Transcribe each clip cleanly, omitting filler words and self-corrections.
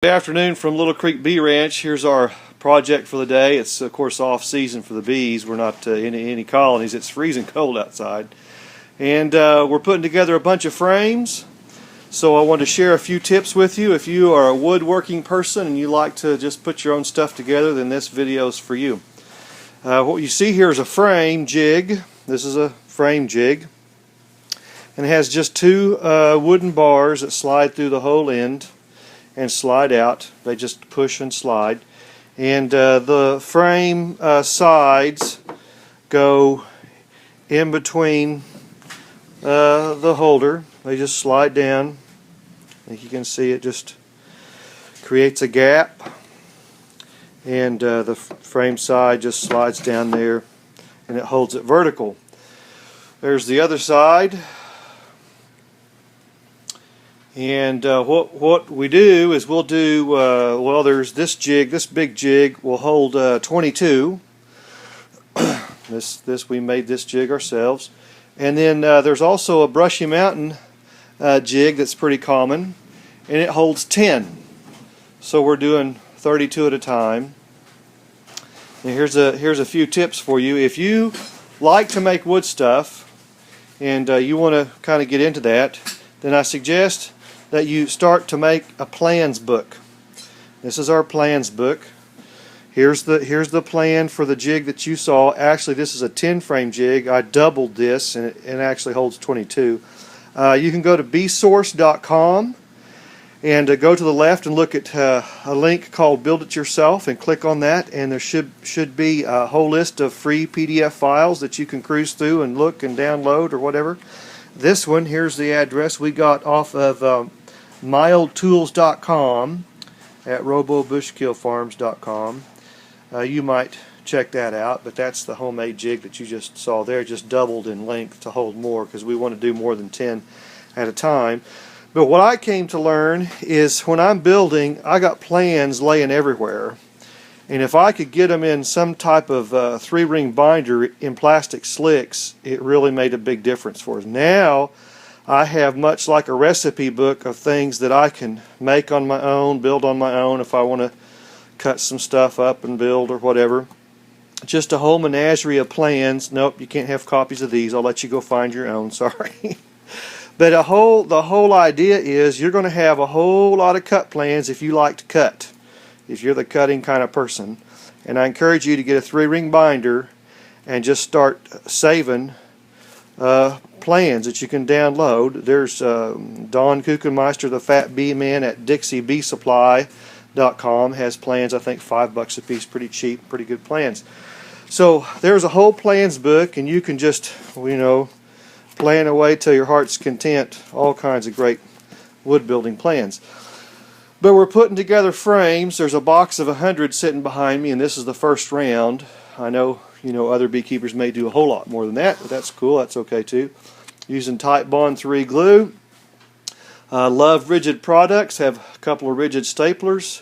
Good afternoon from Little Creek Bee Ranch. Here's our project for the day. It's of course off season for the bees. We're not in any colonies. It's freezing cold outside, and we're putting together a bunch of frames. So I want to share a few tips with you. If you are a woodworking person and you like to just put your own stuff together, then this video is for you. What you see here is a frame jig. This is a frame jig, and it has just two wooden bars that slide through the whole end and slide out. They just push and slide, and the frame sides go in between the holder. They just slide down. I think you can see it just creates a gap, and the frame side just slides down there and it holds it vertical. There's the other side. And what we do is we'll do, well, there's this jig, this big jig will hold 22. We made this jig ourselves. And then there's also a Brushy Mountain jig that's pretty common, and it holds 10. So we're doing 32 at a time. And here's a few tips for you. If you like to make wood stuff and you want to kind of get into that, then I suggest that you start to make a plans book. This is our plans book. Here's the plan for the jig that you saw. Actually, this is a 10 frame jig. I doubled this, and it actually holds 22. You can go to beesource.com and go to the left and look at a link called Build It Yourself, and click on that, and there should be a whole list of free PDF files that you can cruise through and look and download or whatever. This one, here's the address we got off of myoldtools.com at robobushkillfarms.com. You might check that out, but that's the homemade jig that you just saw there, just doubled in length to hold more, because we want to do more than 10 at a time. But what I came to learn is when I'm building, I got plans laying everywhere, and if I could get them in some type of 3-ring binder in plastic slicks, it really made a big difference for us. Now I have much like a recipe book of things that I can make on my own, build on my own if I want to cut some stuff up and build or whatever. Just a whole menagerie of plans. Nope, you can't have copies of these. I'll let you go find your own, sorry. But the whole idea is you're going to have a whole lot of cut plans if you like to cut, if you're the cutting kind of person. And I encourage you to get a 3-ring binder and just start saving plans that you can download. There's Don Kuchenmeister, the Fat Bee Man at DixieBeeSupply.com, has plans, I think $5 a piece, pretty cheap, pretty good plans. So there's a whole plans book, and you can just, plan away till your heart's content, all kinds of great wood building plans. But we're putting together frames. There's a box of 100 sitting behind me, and this is the first round. I know other beekeepers may do a whole lot more than that, but that's cool. That's okay too. Using Titebond 3 glue. Love Rigid Products. Have a couple of rigid staplers,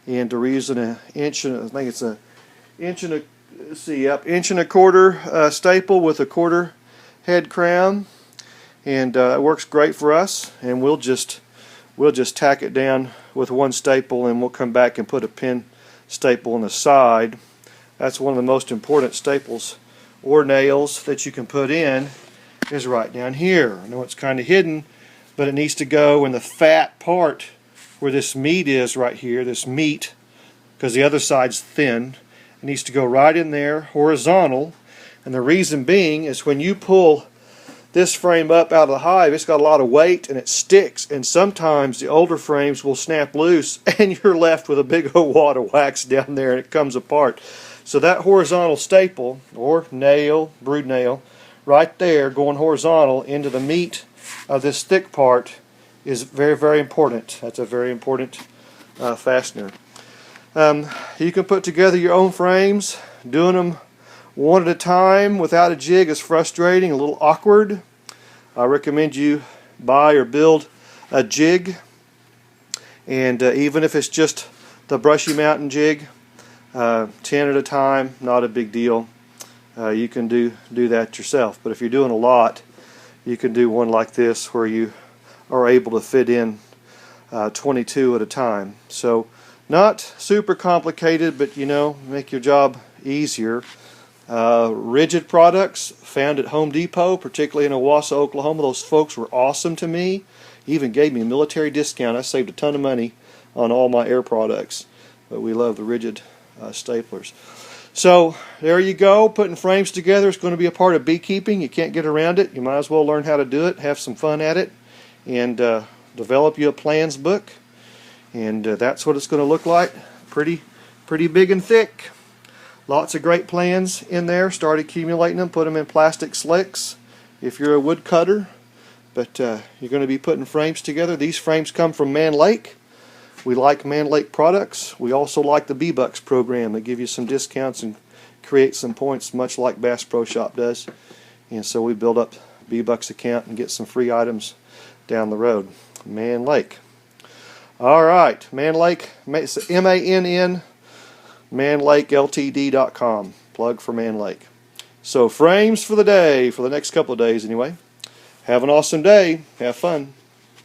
and we're using an inch and I think it's an inch and a inch and a quarter staple with a quarter head crown, and it works great for us. And we'll just tack it down with one staple, and we'll come back and put a pin staple on the side. That's one of the most important staples or nails that you can put in, is right down here. I know it's kind of hidden, but it needs to go in the fat part where this meat is right here, this meat, because the other side's thin. It needs to go right in there, horizontal. And the reason being is when you pull this frame up out of the hive, it's got a lot of weight and it sticks, and sometimes the older frames will snap loose and you're left with a big old wad of wax down there and it comes apart. So that horizontal staple or nail, brood nail, right there going horizontal into the meat of this thick part is very, very important. That's a very important fastener. You can put together your own frames. Doing them one at a time without a jig is frustrating, a little awkward. I recommend you buy or build a jig, and even if it's just the Brushy Mountain jig, 10 at a time, not a big deal. You can do that yourself. But if you're doing a lot, you can do one like this where you are able to fit in 22 at a time. So not super complicated, but make your job easier. Rigid products found at Home Depot, particularly in Owasso, Oklahoma. Those folks were awesome to me. Even gave me a military discount. I saved a ton of money on all my air products. But we love the rigid staplers. So there you go, putting frames together. It's going to be a part of beekeeping. You can't get around it. You might as well learn how to do it, have some fun at it, and develop you a plans book. And that's what it's going to look like. Pretty big and thick. Lots of great plans in there. Start accumulating them. Put them in plastic slicks if you're a woodcutter. But you're going to be putting frames together. These frames come from Man Lake. We like Man Lake products. We also like the Bee-Bucks program. They give you some discounts and create some points, much like Bass Pro Shop does. And so we build up Bee-Bucks account and get some free items down the road. Man Lake. All right, Man Lake, M-A-N-N, manlakeltd.com. Plug for Man Lake. So frames for the day, for the next couple of days anyway. Have an awesome day. Have fun.